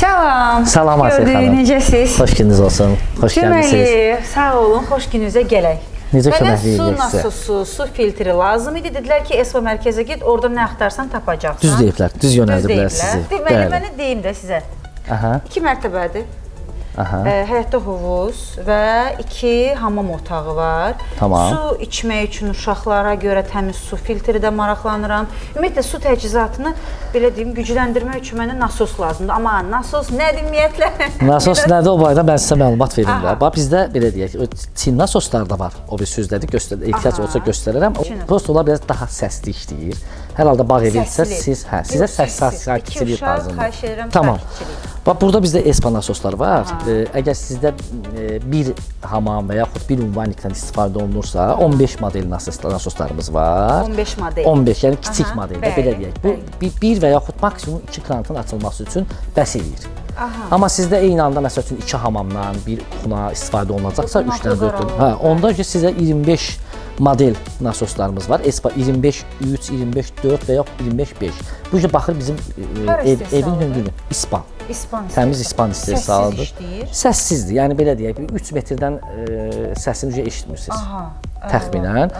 Salam. Salam Asiyə xanım. Necəsiz? Xoş gününüz olsun. Xoş gəlmisiniz. Deməli, sağ olun, xoş gününüzə gələk. Necə kömək Mənə su edəcək sizə? nasosu, su filtri lazım idi. Dedilər ki, Espa mərkəzə get, orada nə axtarsan tapacaqsan. Düz deyiblər, düz yönəldiblər sizi. Deməli, mənə deyim də sizə. Aha. 2 mərtəbədir. Aha. Həyətdə hovuz və 2 hamam otağı var. Tamam. Su içmək üçün uşaqlara görə təmiz su filtri də maraqlanıram. Ümumiyyətlə su təchizatını belə deyim, gücləndirmək üçün mənə nasos lazımdır. Amma nasos nədir ümumiyyətlə? Nasos nədir o barədə mən sizə məlumat verim də. Bax bizdə belə deyək, Çin nasoslar da var. O bir sözləri ehtiyac olsa göstərərəm. Prosta onlar biraz daha səsli işləyir. Hər halda bağ evinizsə siz, sizə səs sakitçilik lazımdır. Tamam. Bax burada bizdə Espa nasoslar var. Əgər sizdə bir hamam və yaxud bir ünvanlikdən istifadə olunursa, 15 model nasoslarımız var. 15 model. 15, yəni kiçik modeldə belə deyək. Bu bir və yaxud maksimum 2 krantın açılması üçün bəs eləyir. Amma sizdə eyni anda məsəl üçün 2 hamamdan, bir kuxuna istifadə olunacaqsa 3-dən 4-dən. Onda sizə 25 model nasoslarımız var. Espa 25 3, 25 4 və yaxud 25 5. Bu cür baxır bizim evin hündürlüyü İspan. Təmiz İspan istehsalıdır. Səssizdir. Yəni belə deyək, 3 metrdən səsini eşitmirsiniz. Təxminən.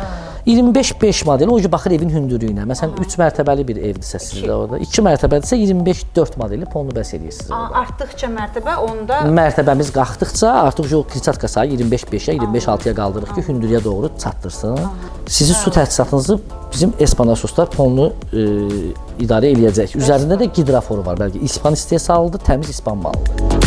25-5 modeli o ki baxır evin hündürlüyünə. Məsələn 3 mərtəbəli bir evdirsə sizdə orada. 2 mərtəbəlidirsə 25-4 modeli onu bəs eləyirsiniz orada. Artdıqca mərtəbə onda mərtəbəmiz qalxdıqca artıq o kriçatka sayı 25-5-ə, 25-6-ya qaldırırıq ki, hündürlüyə doğru çatdırsın. Sizin su təchizatınızı bizim Espa nasoslar onu idarə eləyəcək. Üzərində də gidroforu var. Bəlkə İspan istehsalıdır, təmiz İspan malıdır.